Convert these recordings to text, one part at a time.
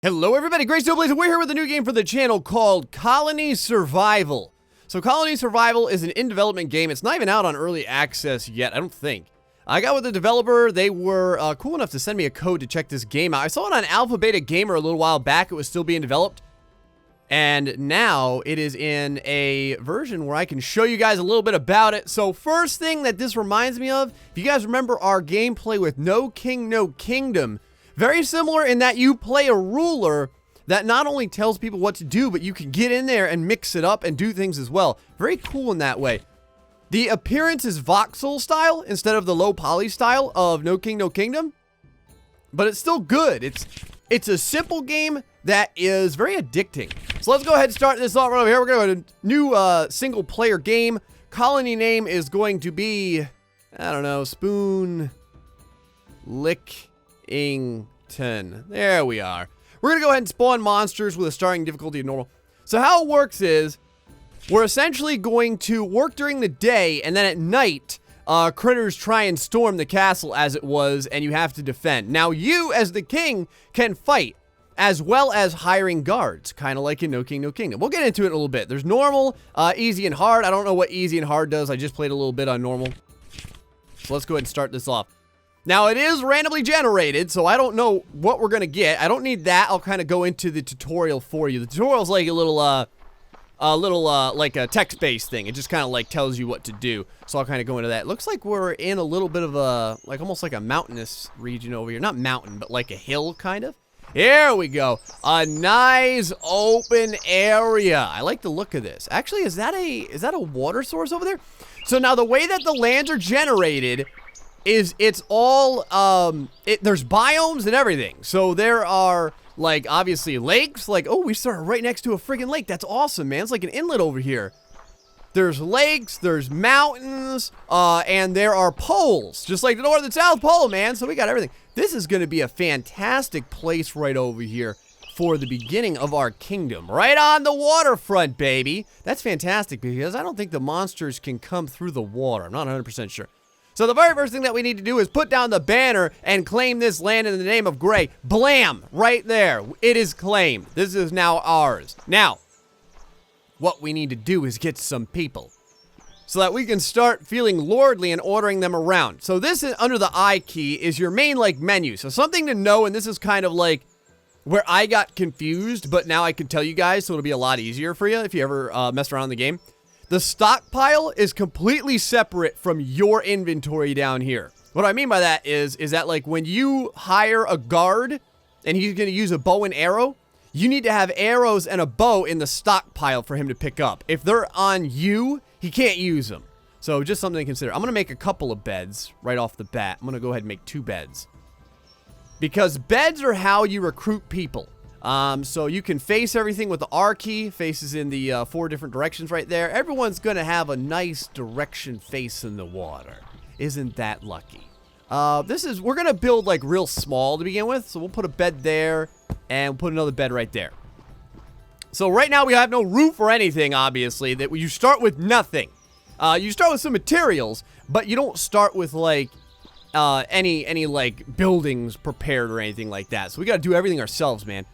Hello everybody, GrayStillPlays, and we're here with a new game for the channel called Colony Survival. So Colony Survival is an in-development game. It's not even out on early access yet, I don't think. I got with the developer. They were cool enough to send me a code to check this game out. I saw it on Alpha Beta Gamer a little while back. It was still being developed. And now it is in a version where I can show you guys a little bit about it. So first thing that this reminds me of, if you guys remember our gameplay with No King, No Kingdom, very similar in that you play a ruler that not only tells people what to do, but you can get in there and mix it up and do things as well. Very cool in that way. The appearance is voxel style instead of the low poly style of No King, No Kingdom. But it's still good. It's a simple game that is very addicting. So let's go ahead and start this off right over here. We're going to go to a new single player game. Colony name is going to be, I don't know, Spoon Lickington. There we are. We're going to go ahead and spawn monsters with a starting difficulty of normal. So how it works is, we're essentially going to work during the day, and then at night, critters try and storm the castle as it was, and you have to defend. Now you, as the king, can fight, as well as hiring guards, kind of like in No King, No Kingdom. We'll get into it in a little bit. There's normal, easy, and hard. I don't know what easy and hard does. I just played a little bit on normal. So let's go ahead and start this off. Now, it is randomly generated, so I don't know what we're going to get. I don't need that. I'll kind of go into the tutorial for you. The tutorial's like a little, like a text-based thing. It just kind of, like, tells you what to do. So I'll kind of go into that. It looks like we're in a little bit of a, like, almost like a mountainous region over here. Not mountain, but like a hill, kind of. Here we go. A nice open area. I like the look of this. Actually, is that a water source over there? So now the way that the lands are generated is it's all, there's biomes and everything. So there are, like, obviously lakes. Like, oh, we started right next to a friggin' lake. That's awesome, man. It's like an inlet over here. There's lakes, there's mountains, and there are poles. Just like the North and South Pole, man. So we got everything. This is going to be a fantastic place right over here for the beginning of our kingdom. Right on the waterfront, baby. That's fantastic because I don't think the monsters can come through the water. I'm not 100% sure. So the very first thing that we need to do is put down the banner and claim this land in the name of Gray. Blam! Right there. It is claimed. This is now ours. Now, what we need to do is get some people so that we can start feeling lordly and ordering them around. So this is under the I key is your main, like, menu. So something to know, and this is kind of like where I got confused, but now I can tell you guys, so it'll be a lot easier for you if you ever mess around in the game. The stockpile is completely separate from your inventory down here. What I mean by that is that, like, when you hire a guard and he's going to use a bow and arrow, you need to have arrows and a bow in the stockpile for him to pick up. If they're on you, he can't use them. So just something to consider. I'm going to make a couple of beds right off the bat. I'm going to go ahead and make 2 beds. Because beds are how you recruit people. So you can face everything with the R key, faces in the 4 different directions right there. Everyone's going to have a nice direction facing the water. Isn't that lucky? We're going to build like real small to begin with. So we'll put a bed there and put another bed right there. So right now we have no roof or anything, obviously, that you start with nothing. You start with some materials, but you don't start with like any like buildings prepared or anything like that. So we got to do everything ourselves, man.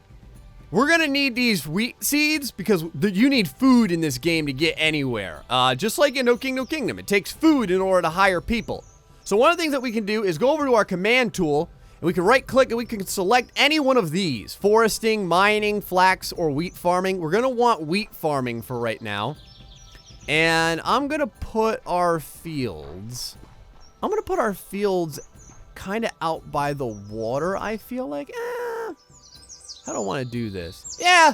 We're going to need these wheat seeds because you need food in this game to get anywhere. Just like in No King, No Kingdom. It takes food in order to hire people. So one of the things that we can do is go over to our command tool, and we can right-click, and we can select any one of these. Foresting, mining, flax, or wheat farming. We're going to want wheat farming for right now. And I'm going to put our fields... kind of out by the water, I feel like. I don't want to do this. Yeah.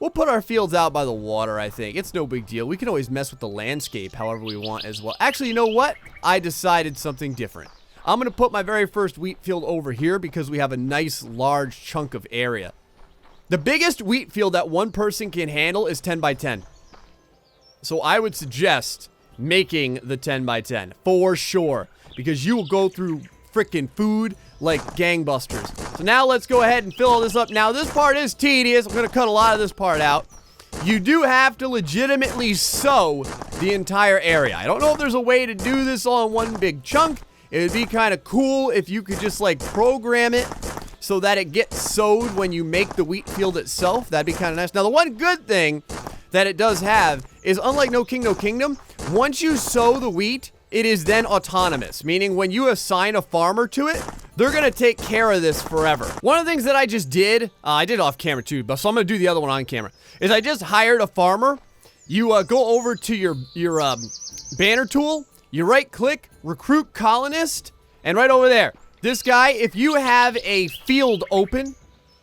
We'll put our fields out by the water, I think. It's no big deal. We can always mess with the landscape however we want as well. Actually, you know what? I decided something different. I'm going to put my very first wheat field over here because we have a nice large chunk of area. The biggest wheat field that one person can handle is 10 by 10. So I would suggest making the 10 by 10 for sure, because you will go through freaking food like gangbusters. So now let's go ahead and fill all this up. Now this part is tedious. I'm going to cut a lot of this part out. You do have to legitimately sow the entire area. I don't know if there's a way to do this all in one big chunk. It would be kind of cool if you could just like program it so that it gets sowed when you make the wheat field itself. That'd be kind of nice. Now, the one good thing that it does have is, unlike No King, No Kingdom, once you sow the wheat, it is then autonomous, meaning when you assign a farmer to it, they're going to take care of this forever. One of the things that I just did, I did off camera too, but so I'm going to do the other one on camera, is I just hired a farmer. You go over to your banner tool, you right click, recruit colonist, and right over there, this guy, if you have a field open,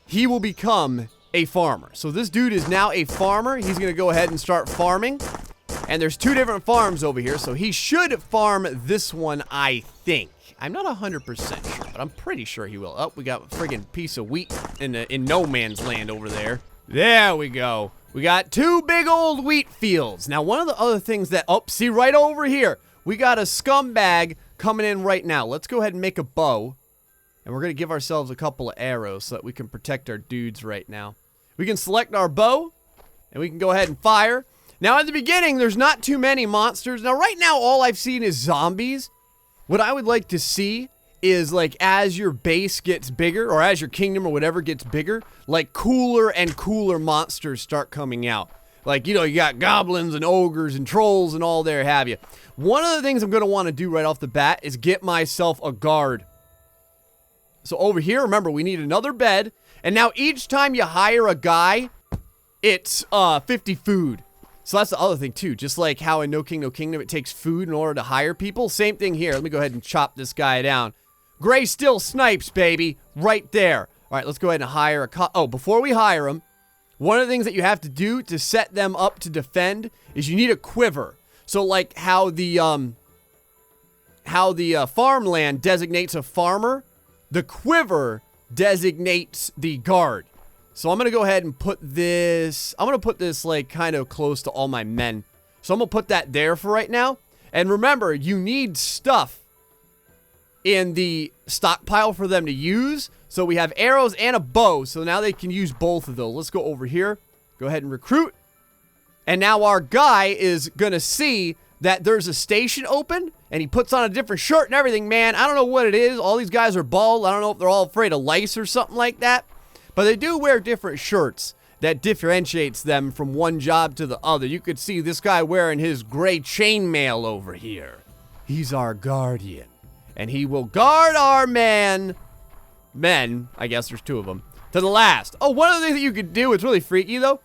he will become a farmer. So this dude is now a farmer. He's going to go ahead and start farming. And there's 2 different farms over here, so he should farm this one, I think. I'm not 100% sure, but I'm pretty sure he will. Oh, we got a friggin' piece of wheat in no man's land over there. There we go. We got 2 big old wheat fields. Now, one of the other things that, oh, see right over here, we got a scumbag coming in right now. Let's go ahead and make a bow, and we're going to give ourselves a couple of arrows so that we can protect our dudes right now. We can select our bow, and we can go ahead and fire. Now, at the beginning, there's not too many monsters. Now, right now, all I've seen is zombies. What I would like to see is, like, as your base gets bigger, or as your kingdom or whatever gets bigger, like, cooler and cooler monsters start coming out. Like, you know, you got goblins and ogres and trolls and all there have you. One of the things I'm going to want to do right off the bat is get myself a guard. So over here, remember, we need another bed. And now each time you hire a guy, it's 50 food. So that's the other thing, too. Just like how in No King, No Kingdom, it takes food in order to hire people. Same thing here. Let me go ahead and chop this guy down. Gray still snipes, baby. Right there. All right, let's go ahead and hire a... Oh, before we hire them, one of the things that you have to do to set them up to defend is you need a quiver. So like how the farmland designates a farmer, the quiver designates the guard. So I'm going to go ahead and put this, like kind of close to all my men. So I'm going to put that there for right now. And remember, you need stuff in the stockpile for them to use. So we have arrows and a bow. So now they can use both of those. Let's go over here. Go ahead and recruit. And now our guy is going to see that there's a station open. And he puts on a different shirt and everything, man. I don't know what it is. All these guys are bald. I don't know if they're all afraid of lice or something like that. But they do wear different shirts that differentiates them from one job to the other. You could see this guy wearing his gray chainmail over here. He's our guardian. And he will guard our men, I guess there's 2 of them, to the last. Oh, one of the things that you could do, it's really freaky though,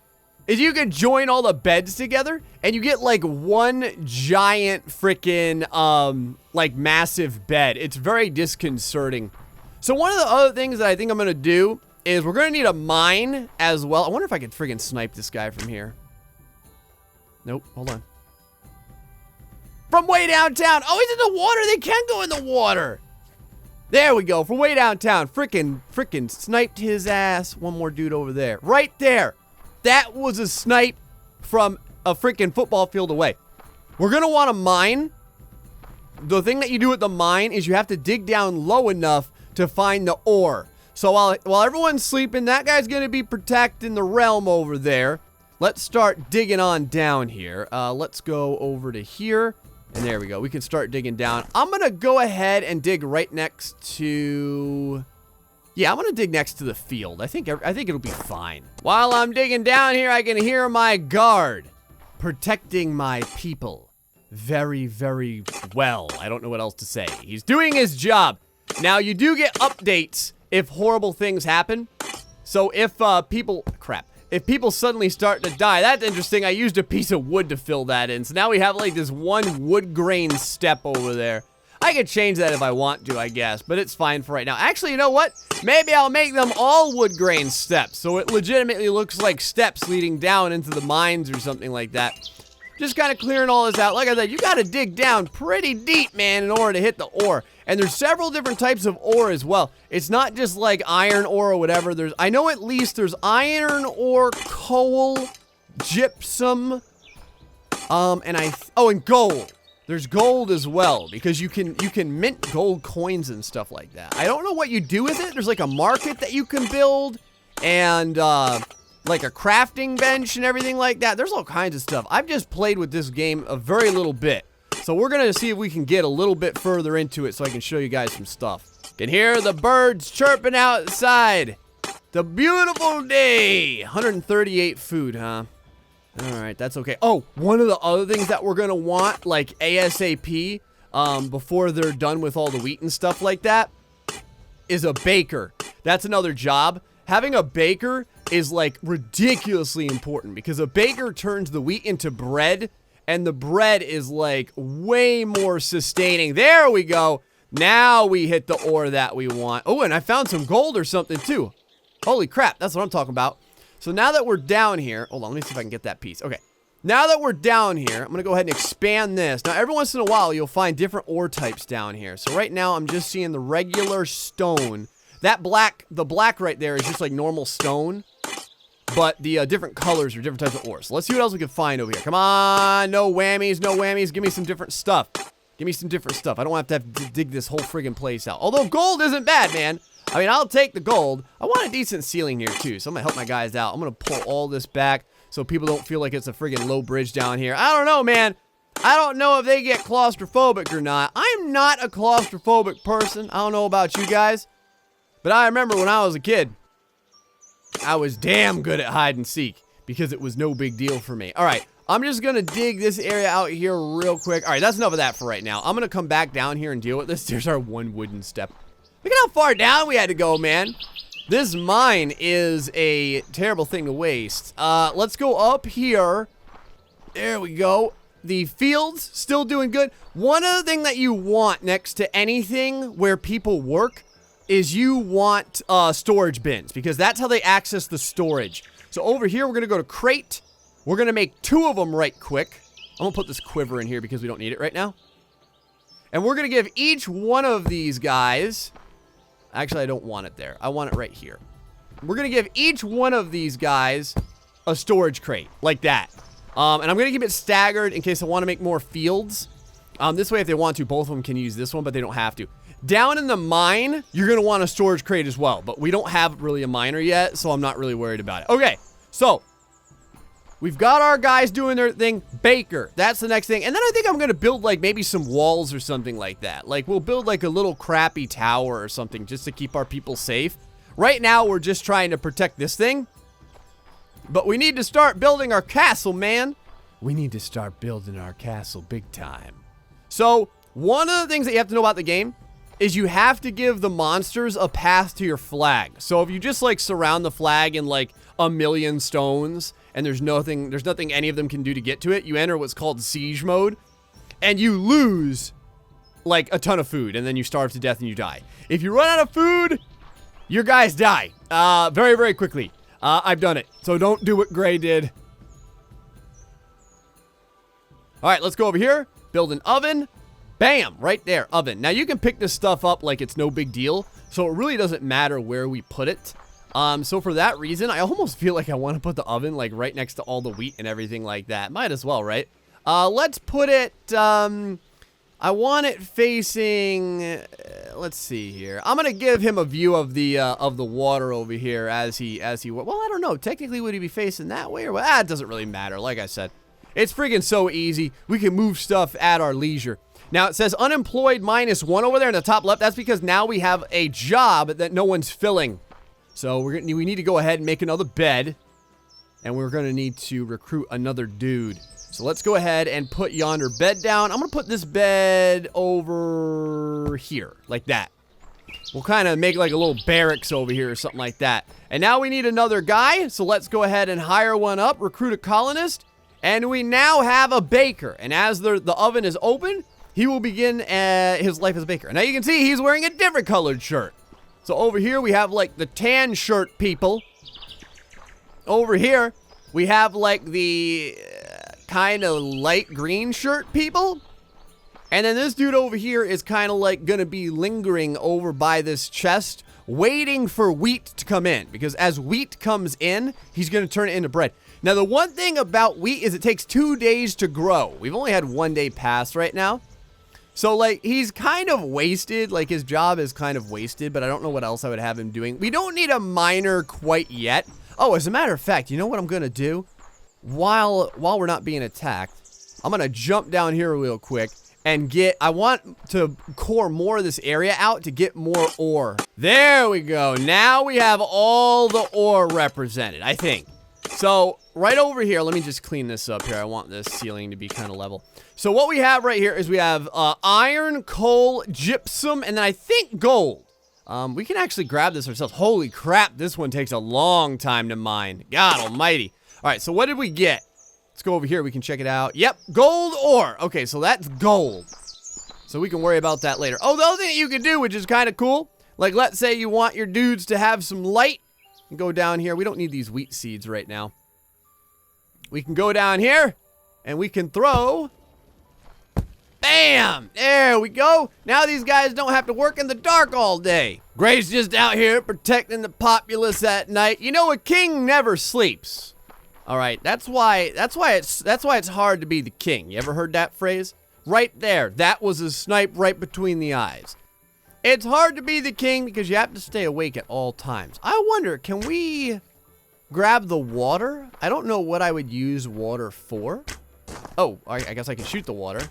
is you could join all the beds together and you get like one giant freaking, like massive bed. It's very disconcerting. So one of the other things that I think I'm going to do is we're going to need a mine as well. I wonder if I could friggin' snipe this guy from here. Nope, hold on. From way downtown. Oh, he's in the water. They can go in the water. There we go. From way downtown. Frickin' sniped his ass. One more dude over there. Right there. That was a snipe from a frickin' football field away. We're going to want a mine. The thing that you do with the mine is you have to dig down low enough to find the ore. So while everyone's sleeping, that guy's going to be protecting the realm over there. Let's start digging on down here. Let's go over to here. And there we go. We can start digging down. I'm going to go ahead and dig right next to... Yeah, I'm going to dig next to the field. I think it'll be fine. While I'm digging down here, I can hear my guard protecting my people very, very well. I don't know what else to say. He's doing his job. Now, you do get updates if horrible things happen. So if if people suddenly start to die, that's interesting. I used a piece of wood to fill that in. So now we have like this one wood grain step over there. I could change that if I want to, I guess, but it's fine for right now. Actually, you know what? Maybe I'll make them all wood grain steps, so it legitimately looks like steps leading down into the mines or something like that. Just kind of clearing all this out. Like I said, you got to dig down pretty deep, man, in order to hit the ore. And there's several different types of ore as well. It's not just like iron ore or whatever. I know at least there's iron ore, coal, gypsum, and gold. There's gold as well, because you can mint gold coins and stuff like that. I don't know what you do with it. There's like a market that you can build, and like a crafting bench and everything like that. There's all kinds of stuff. I've just played with this game a very little bit. So we're going to see if we can get a little bit further into it so I can show you guys some stuff. Can hear the birds chirping outside. The beautiful day. 138 food, huh? All right, that's okay. Oh, one of the other things that we're gonna want, like ASAP, before they're done with all the wheat and stuff like that, is a baker. That's another job. Having a baker is like ridiculously important because a baker turns the wheat into bread, and the bread is like way more sustaining. There we go. Now we hit the ore that we want. Oh, and I found some gold or something too. Holy crap, that's what I'm talking about. So now that we're down here, hold on, let me see if I can get that piece. Okay, now that we're down here, I'm gonna go ahead and expand this. Now, every once in a while, you'll find different ore types down here. So right now, I'm just seeing the regular stone. That black, the black right there is just like normal stone, but the different colors are different types of ores. So let's see what else we can find over here. Come on, no whammies, no whammies. Give me some different stuff. Give me some different stuff. I don't have to dig this whole friggin' place out. Although gold isn't bad, man. I mean, I'll take the gold. I want a decent ceiling here, too, so I'm gonna help my guys out. I'm gonna pull all this back so people don't feel like it's a friggin' low bridge down here. I don't know, man. I don't know if they get claustrophobic or not. I'm not a claustrophobic person. I don't know about you guys, but I remember when I was a kid, I was damn good at hide and seek because it was no big deal for me. All right, I'm just gonna dig this area out here real quick. All right, that's enough of that for right now. I'm gonna come back down here and deal with this. There's our one wooden step. Look at how far down we had to go, man. This mine is a terrible thing to waste. Let's go up here. There we go. The fields, still doing good. One other thing that you want next to anything where people work is you want storage bins, because that's how they access the storage. So over here, we're gonna go to crate. We're gonna make 2 of them right quick. I'm gonna put this quiver in here because we don't need it right now. And we're gonna give each one of these guys... Actually, I don't want it there. I want it right here. We're going to give each one of these guys a storage crate, like that. And I'm going to keep it staggered in case I want to make more fields. This way, if they want to, both of them can use this one, but they don't have to. Down in the mine, you're going to want a storage crate as well, but we don't have really a miner yet, so I'm not really worried about it. Okay, so we've got our guys doing their thing. Baker, that's the next thing. And then I think I'm going to build like maybe some walls or something like that. Like we'll build like a little crappy tower or something just to keep our people safe. Right now, we're just trying to protect this thing. But we need to start building our castle, man. We need to start building our castle big time. So one of the things that you have to know about the game is you have to give the monsters a path to your flag. So if you just like surround the flag in like a million stones and there's nothing any of them can do to get to it, you enter what's called siege mode and you lose like a ton of food and then you starve to death and you die. If you run out of food, your guys die very, very quickly. I've done it, so don't do what Gray did. All right, let's go over here, build an oven. Bam, right there, oven. Now you can pick this stuff up like it's no big deal, so it really doesn't matter where we put it. So for that reason, I almost feel like I want to put the oven like right next to all the wheat and everything like that. Might as well, right? Let's put it, I want it facing, let's see here. I'm going to give him a view of the water over here as he, well, I don't know. Technically, would he be facing that way or what? It doesn't really matter. Like I said, it's freaking so easy. We can move stuff at our leisure. Now, it says unemployed -1 over there in the top left. That's because now we have a job that no one's filling. So we need to go ahead and make another bed. And we're going to need to recruit another dude. So let's go ahead and put yonder bed down. I'm going to put this bed over here, like that. We'll kind of make like a little barracks over here or something like that. And now we need another guy. So let's go ahead and hire one up, recruit a colonist. And we now have a baker. And as the oven is open, he will begin his life as a baker. And now you can see he's wearing a different colored shirt. So over here we have like the tan shirt people. Over here we have like the kind of light green shirt people. And then this dude over here is kind of like gonna be lingering over by this chest, waiting for wheat to come in. Because as wheat comes in, he's gonna turn it into bread. Now the one thing about wheat is it takes 2 days to grow. We've only had 1 day pass right now. So, like, he's kind of wasted. Like, his job is kind of wasted, but I don't know what else I would have him doing. We don't need a miner quite yet. Oh, as a matter of fact, you know what I'm going to do? While we're not being attacked, I'm going to jump down here real quick, and I want to core more of this area out to get more ore. There we go. Now we have all the ore represented, I think. So right over here, let me just clean this up here. I want this ceiling to be kind of level. So what we have right here is we have iron, coal, gypsum, and then I think gold. We can actually grab this ourselves. Holy crap, this one takes a long time to mine. God almighty. All right, so what did we get? Let's go over here. We can check it out. Yep, gold ore. Okay, so that's gold. So we can worry about that later. Oh, the other thing that you can do, which is kind of cool, like let's say you want your dudes to have some light. You can go down here. We don't need these wheat seeds right now. We can go down here, and we can throw... Bam! There we go. Now these guys don't have to work in the dark all day. Gray's just out here protecting the populace at night. You know, a king never sleeps. All right, that's why it's hard to be the king. You ever heard that phrase? Right there. That was a snipe right between the eyes. It's hard to be the king because you have to stay awake at all times. I wonder, can we grab the water? I don't know what I would use water for. Oh, I guess I can shoot the water.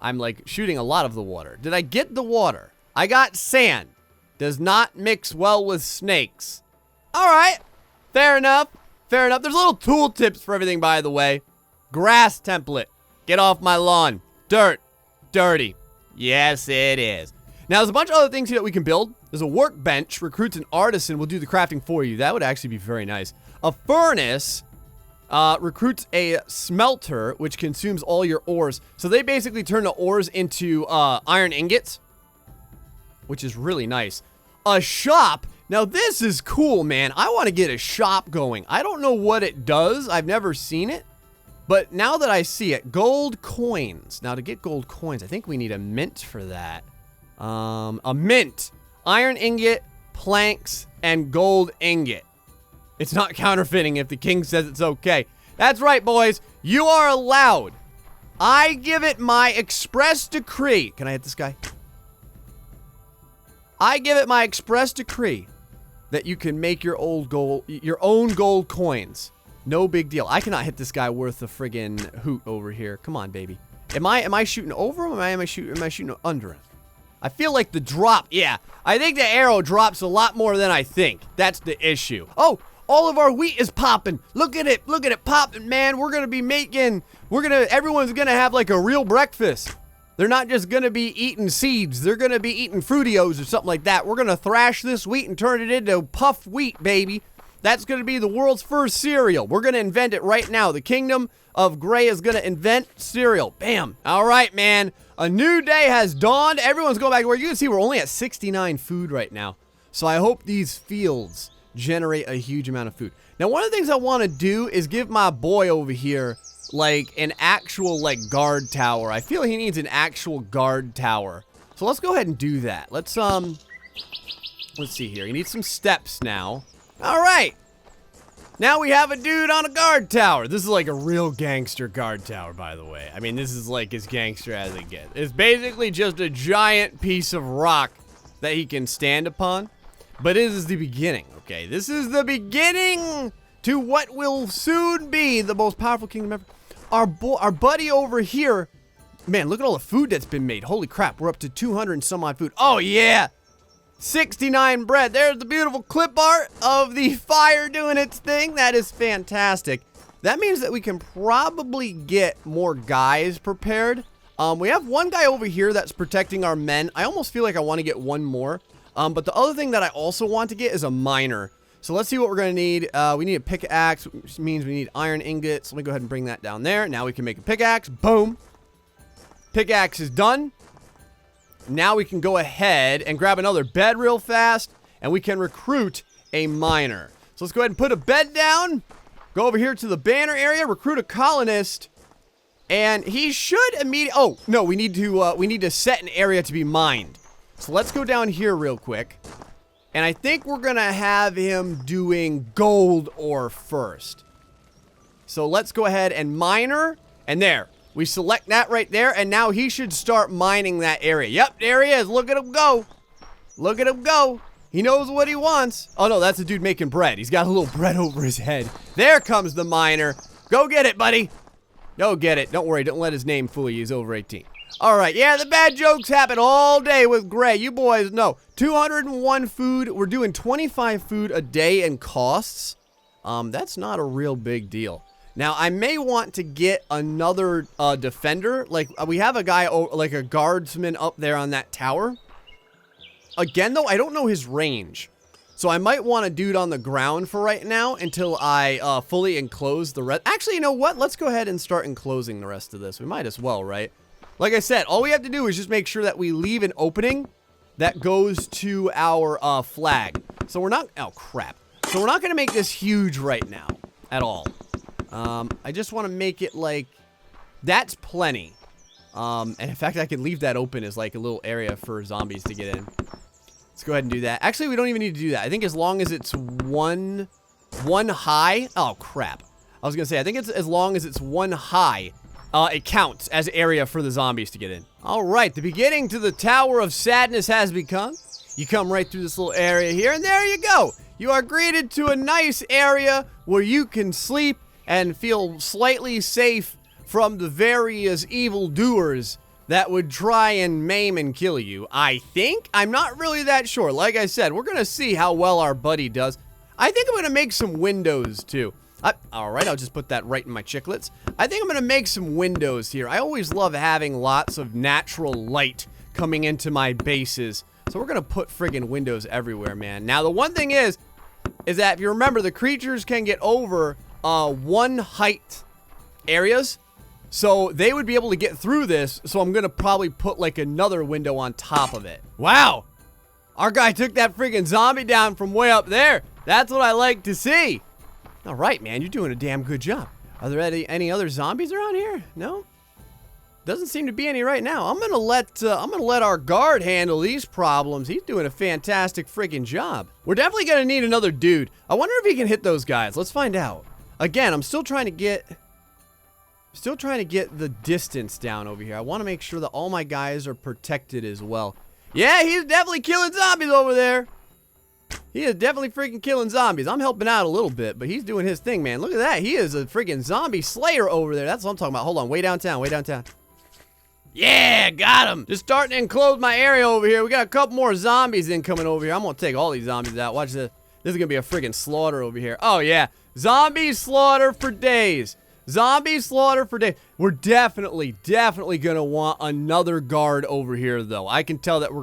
I'm like shooting a lot of the water. Did I get the water? I got sand. Does not mix well with snakes. All right. Fair enough. Fair enough. There's little tool tips for everything, by the way. Grass template. Get off my lawn. Dirt. Dirty. Yes, it is. Now, there's a bunch of other things here that we can build. There's a workbench. Recruits an artisan. Will do the crafting for you. That would actually be very nice. A furnace. Recruits a smelter, which consumes all your ores. So they basically turn the ores into iron ingots, which is really nice. A shop. Now, this is cool, man. I want to get a shop going. I don't know what it does. I've never seen it. But now that I see it, gold coins. Now, to get gold coins, I think we need a mint for that. A mint. Iron ingot, planks, and gold ingot. It's not counterfeiting if the king says it's okay. That's right, boys. You are allowed. I give it my express decree. Can I hit this guy? I give it my express decree that you can make your own gold coins. No big deal. I cannot hit this guy worth a friggin' hoot over here. Come on, baby. Am I shooting over him or am I shooting under him? I feel like the drop, yeah. I think the arrow drops a lot more than I think. That's the issue. Oh, all of our wheat is popping. Look at it popping, man. Everyone's gonna have like a real breakfast. They're not just gonna be eating seeds. They're gonna be eating Fruitios or something like that. We're gonna thrash this wheat and turn it into puff wheat, baby. That's gonna be the world's first cereal. We're gonna invent it right now. The kingdom of Gray is gonna invent cereal. Bam. All right, man. A new day has dawned. Everyone's going back to work. You can see we're only at 69 food right now. So I hope these fields generate a huge amount of food. Now, one of the things I want to do is give my boy over here like an actual like guard tower. I feel he needs an actual guard tower. So let's go ahead and do that. Let's see here. He needs some steps now. All right. Now we have a dude on a guard tower. This is like a real gangster guard tower, by the way. I mean, this is like as gangster as it gets. It's basically just a giant piece of rock that he can stand upon. But this is the beginning, okay? This is the beginning to what will soon be the most powerful kingdom ever. Our buddy over here, man, look at all the food that's been made. Holy crap, we're up to 200 and some odd food. Oh, yeah. 69 bread. There's the beautiful clip art of the fire doing its thing. That is fantastic. That means that we can probably get more guys prepared. We have one guy over here that's protecting our men. I almost feel like I want to get one more. But the other thing that I also want to get is a miner. So let's see what we're going to need. We need a pickaxe, which means we need iron ingots. Let me go ahead and bring that down there. Now we can make a pickaxe. Boom. Pickaxe is done. Now we can go ahead and grab another bed real fast, and we can recruit a miner. So let's go ahead and put a bed down. Go over here to the banner area, recruit a colonist, and he should immediately... Oh, no, we need to set an area to be mined. So let's go down here real quick. And I think we're going to have him doing gold ore first. So let's go ahead and miner. And there. We select that right there. And now he should start mining that area. Yep, there he is. Look at him go. Look at him go. He knows what he wants. Oh, no, that's a dude making bread. He's got a little bread over his head. There comes the miner. Go get it, buddy. Go get it. Don't worry. Don't let his name fool you. He's over 18. All right, yeah, the bad jokes happen all day with Gray. You boys know. 201 food. We're doing 25 food a day in costs. That's not a real big deal. Now, I may want to get another defender. Like, we have a guy, like a guardsman up there on that tower. Again, though, I don't know his range. So I might want a dude on the ground for right now until I fully enclose the rest. Actually, you know what? Let's go ahead and start enclosing the rest of this. We might as well, right? Like I said, all we have to do is just make sure that we leave an opening that goes to our flag. So we're not... Oh, crap. So we're not going to make this huge right now at all. I just want to make it like... That's plenty. And in fact, I can leave that open as like a little area for zombies to get in. Let's go ahead and do that. Actually, we don't even need to do that. I think as long as it's one high... Oh, crap. I was going to say, I think it's as long as it's one high, it counts as area for the zombies to get in. All right, the beginning to the Tower of Sadness has begun. You come right through this little area here, and there you go. You are greeted to a nice area where you can sleep and feel slightly safe from the various evildoers that would try and maim and kill you. I think? I'm not really that sure. Like I said, we're going to see how well our buddy does. I think I'm going to make some windows, too. Alright, I'll just put that right in my chiclets. I think I'm going to make some windows here. I always love having lots of natural light coming into my bases. So we're going to put friggin' windows everywhere, man. Now, the one thing is that if you remember, the creatures can get over one height areas. So they would be able to get through this, so I'm going to probably put like another window on top of it. Wow! Our guy took that freaking zombie down from way up there. That's what I like to see. All right, man, you're doing a damn good job. Are there any other zombies around here? No? Doesn't seem to be any right now. I'm gonna let our guard handle these problems. He's doing a fantastic freaking job. We're definitely gonna need another dude. I wonder if he can hit those guys. Let's find out. Again, I'm still trying to get the distance down over here. I want to make sure that all my guys are protected as well. Yeah, he's definitely killing zombies over there. He is definitely freaking killing zombies. I'm helping out a little bit, but he's doing his thing, man. Look at that. He is a freaking zombie slayer over there. That's what I'm talking about. Hold on. Way downtown. Way downtown. Yeah, got him. Just starting to enclose my area over here. We got a couple more zombies incoming over here. I'm going to take all these zombies out. Watch this. This is going to be a freaking slaughter over here. Oh, yeah. Zombie slaughter for days. Zombie slaughter for days. We're definitely going to want another guard over here, though. I can tell that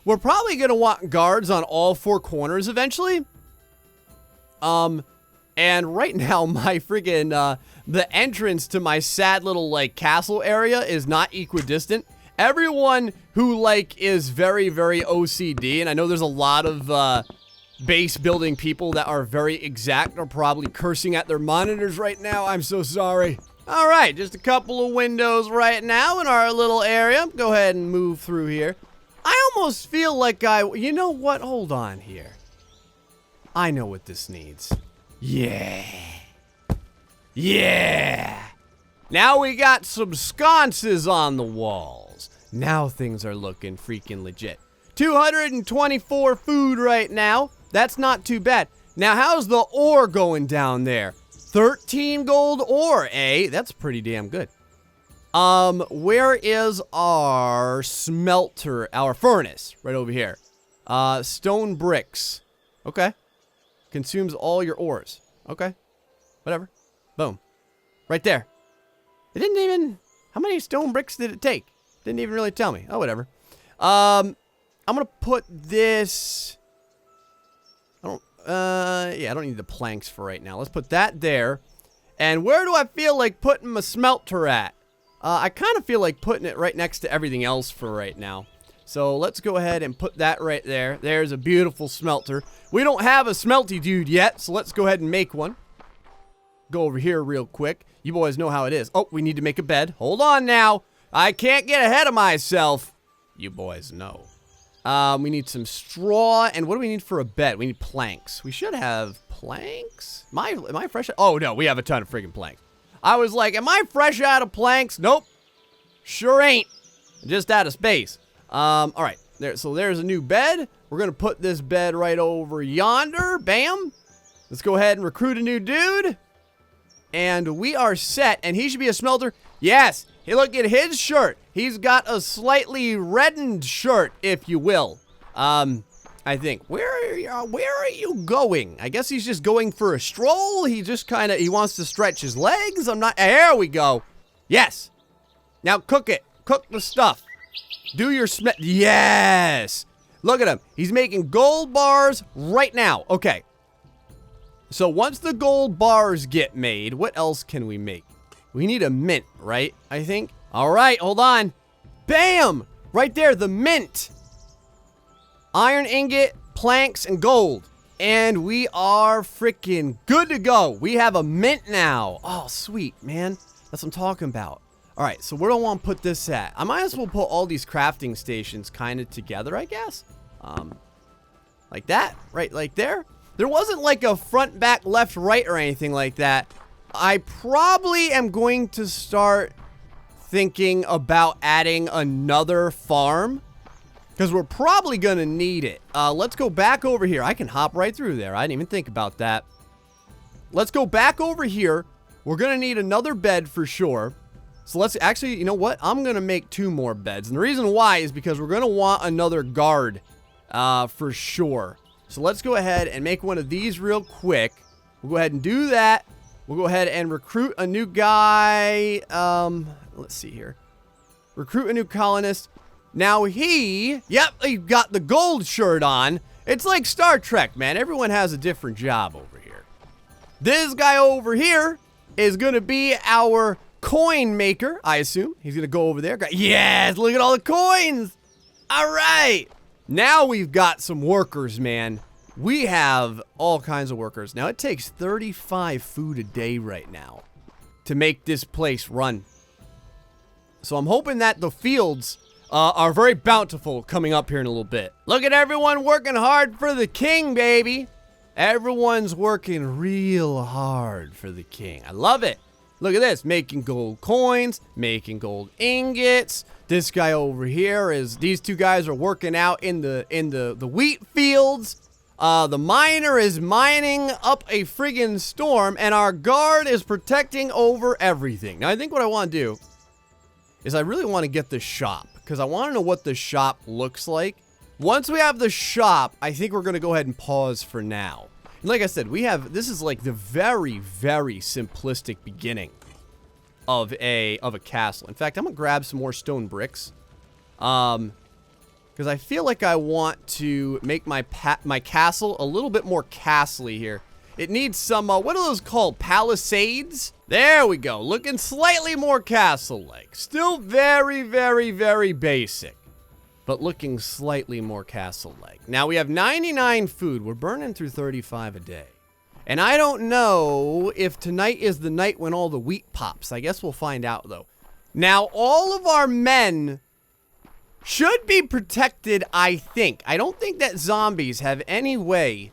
we're probably going to want guards on all four corners eventually. And right now, my friggin', the entrance to my sad little, like, castle area is not equidistant. Everyone who, like, is very, very OCD, and I know there's a lot of, base building people that are very exact are probably cursing at their monitors right now. I'm so sorry. All right, just a couple of windows right now in our little area. Go ahead and move through here. I almost feel like you know what? Hold on here. I know what this needs. Yeah. Yeah. Now we got some sconces on the walls. Now things are looking freaking legit. 224 food right now. That's not too bad. Now, how's the ore going down there? 13 gold ore, eh? That's pretty damn good. Where is our smelter, our furnace? Right over here. Stone bricks. Okay. Consumes all your ores. Okay. Whatever. Boom. Right there. It didn't even... How many stone bricks did it take? Didn't even really tell me. Oh, whatever. I'm gonna put this... yeah, I don't need the planks for right now. Let's put that there. And where do I feel like putting my smelter at? I kind of feel like putting it right next to everything else for right now. So let's go ahead and put that right there. There's a beautiful smelter. We don't have a smelty dude yet, so let's go ahead and make one. Go over here real quick. You boys know how it is. Oh, we need to make a bed. Hold on now. I can't get ahead of myself. You boys know. We need some straw, and what do we need for a bed? We need planks. We should have planks? Am I fresh? Oh, no, we have a ton of freaking planks. I was like, am I fresh out of planks? Nope. Sure ain't. Just out of space. All right. So there's a new bed. We're going to put this bed right over yonder. Bam. Let's go ahead and recruit a new dude. And we are set, and he should be a smelter. Yes, Hey, look at his shirt. He's got a slightly reddened shirt, if you will. I think. Where are you going? I guess he's just going for a stroll. He just he wants to stretch his legs. There we go. Yes. Now cook it. Cook the stuff. Do your Yes. Look at him. He's making gold bars right now. Okay. So once the gold bars get made, what else can we make? We need a mint, right? I think. All right, hold on. Bam! Right there, the mint. Iron ingot, planks, and gold. And we are freaking good to go. We have a mint now. Oh, sweet, man. That's what I'm talking about. All right, so where do I want to put this at? I might as well put all these crafting stations kind of together, I guess. Like that, right, like there. There wasn't like a front, back, left, right, or anything like that. I probably am going to start thinking about adding another farm, because we're probably going to need it. Let's go back over here. I can hop right through there. I didn't even think about that. Let's go back over here. We're going to need another bed for sure. So let's actually, you know what? I'm going to make 2 more beds. And the reason why is because we're going to want another guard for sure. So let's go ahead and make one of these real quick. We'll go ahead and do that. We'll go ahead and recruit a new guy. Let's see here. Recruit a new colonist. Now he got the gold shirt on. It's like Star Trek, man. Everyone has a different job over here. This guy over here is going to be our coin maker, I assume. He's going to go over there. Yes, look at all the coins. All right. Now we've got some workers, man. We have all kinds of workers. Now, it takes 35 food a day right now to make this place run. So I'm hoping that the fields are very bountiful coming up here in a little bit. Look at everyone working hard for the king, baby. Everyone's working real hard for the king. I love it. Look at this, making gold coins, making gold ingots. This guy over here these 2 guys are working out in the wheat fields. The miner is mining up a friggin' storm, and our guard is protecting over everything. Now, I think what I want to do is I really want to get the shop, because I want to know what the shop looks like. Once we have the shop, I think we're going to go ahead and pause for now. And like I said, this is like the very, very simplistic beginning of a castle. In fact, I'm going to grab some more stone bricks. Because I feel like I want to make my castle a little bit more castle-y here. It needs some, what are those called? Palisades? There we go. Looking slightly more castle-like. Still very, very, very basic. But looking slightly more castle-like. Now, we have 99 food. We're burning through 35 a day. And I don't know if tonight is the night when all the wheat pops. I guess we'll find out, though. Now, all of our men should be protected, I think. I don't think that zombies have any way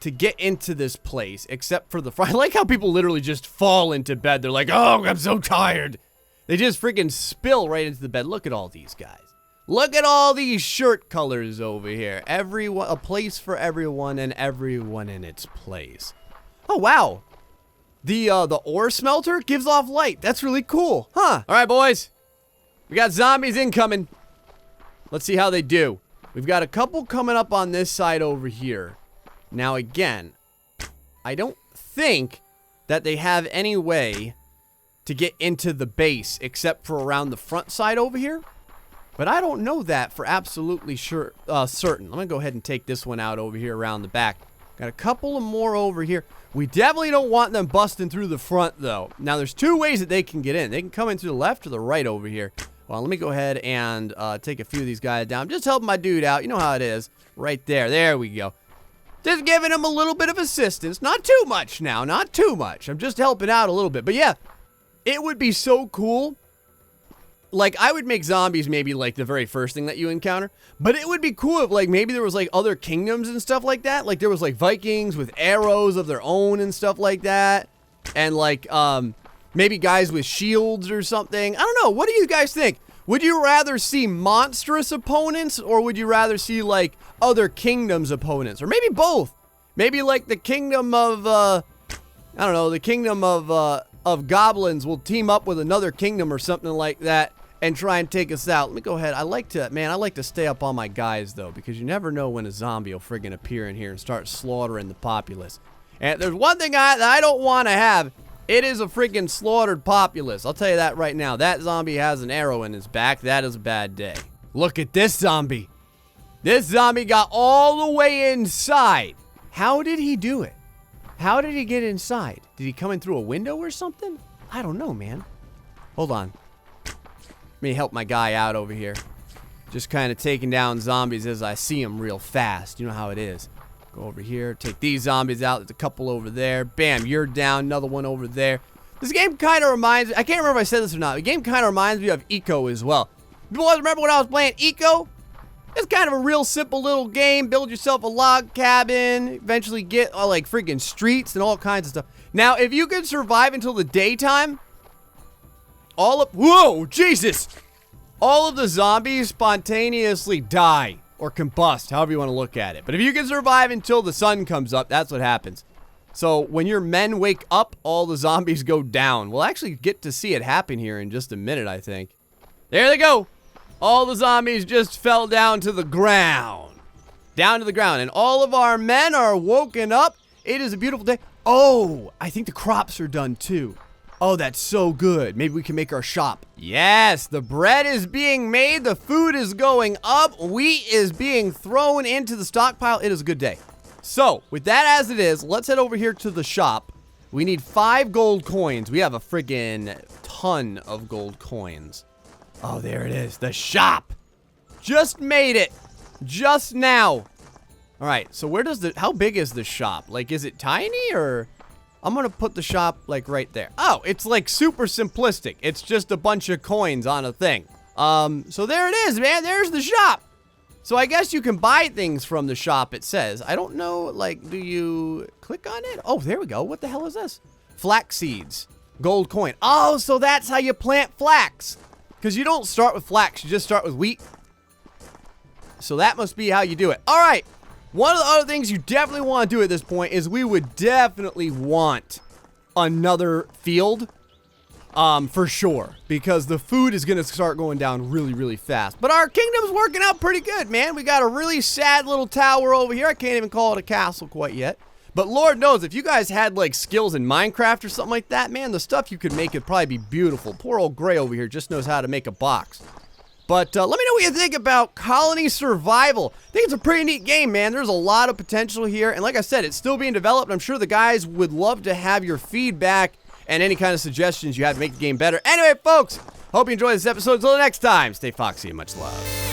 to get into this place, except for I like how people literally just fall into bed. They're like, oh, I'm so tired. They just freaking spill right into the bed. Look at all these guys. Look at all these shirt colors over here. A place for everyone and everyone in its place. Oh, wow. The ore smelter gives off light. That's really cool. Huh. All right, boys. We got zombies incoming. Let's see how they do. We've got a couple coming up on this side over here. Now, again, I don't think that they have any way to get into the base except for around the front side over here. But I don't know that for absolutely certain. I'm going to go ahead and take this one out over here around the back. Got a couple of more over here. We definitely don't want them busting through the front, though. Now, there's 2 ways that they can get in. They can come in through the left or the right over here. Well, let me go ahead and take a few of these guys down. Just helping my dude out. You know how it is. Right there. There we go. Just giving him a little bit of assistance. Not too much now. Not too much. I'm just helping out a little bit. But yeah, it would be so cool. Like, I would make zombies maybe like the very first thing that you encounter. But it would be cool if like maybe there was like other kingdoms and stuff like that. Like there was like Vikings with arrows of their own and stuff like that. And like maybe guys with shields or something. I don't know. What do you guys think? Would you rather see monstrous opponents, or would you rather see like other kingdoms opponents, or maybe both? Maybe like the kingdom of I don't know, the kingdom of of goblins will team up with another kingdom or something like that and try and take us out. Let me go ahead. I like to stay up on my guys, though, because you never know when a zombie will friggin' appear in here and start slaughtering the populace. And there's one thing that I don't want to have. It is a friggin' slaughtered populace. I'll tell you that right now. That zombie has an arrow in his back. That is a bad day. Look at this zombie. This zombie got all the way inside. How did he do it? How did he get inside? Did he come in through a window or something? I don't know, man. Hold on. Let me help my guy out over here. Just kind of taking down zombies as I see them real fast. You know how it is. Go over here. Take these zombies out. There's a couple over there. Bam, you're down. Another one over there. This game kind of reminds me. I can't remember if I said this or not. The game kind of reminds me of Eco as well. You boys remember when I was playing Eco? It's kind of a real simple little game. Build yourself a log cabin. Eventually get like freaking streets and all kinds of stuff. Now, if you could survive until the daytime, whoa, Jesus! All of the zombies spontaneously die or combust, however you want to look at it. But if you can survive until the sun comes up, that's what happens. So when your men wake up, all the zombies go down. We'll actually get to see it happen here in just a minute, I think. There they go. All the zombies just fell down to the ground. Down to the ground. And all of our men are woken up. It is a beautiful day. Oh, I think the crops are done too. Oh, that's so good. Maybe we can make our shop. Yes, the bread is being made. The food is going up. Wheat is being thrown into the stockpile. It is a good day. So, with that as it is, let's head over here to the shop. We need 5 gold coins. We have a friggin' ton of gold coins. Oh, there it is. The shop. Just made it. Just now. All right, so how big is the shop? Like, is it tiny or... I'm going to put the shop, like, right there. Oh, it's, like, super simplistic. It's just a bunch of coins on a thing. So there it is, man. There's the shop. So I guess you can buy things from the shop, it says. I don't know, like, do you click on it? Oh, there we go. What the hell is this? Flax seeds. Gold coin. Oh, so that's how you plant flax. Because you don't start with flax. You just start with wheat. So that must be how you do it. All right. One of the other things you definitely want to do at this point is we would definitely want another field, for sure, because the food is going to start going down really, really fast. But our kingdom's working out pretty good, man. We got a really sad little tower over here. I can't even call it a castle quite yet. But Lord knows, if you guys had, like, skills in Minecraft or something like that, man, the stuff you could make would probably be beautiful. Poor old Gray over here just knows how to make a box. But let me know what you think about Colony Survival. I think it's a pretty neat game, man. There's a lot of potential here. And like I said, it's still being developed. I'm sure the guys would love to have your feedback and any kind of suggestions you have to make the game better. Anyway, folks, hope you enjoyed this episode. Until the next time, stay foxy and much love.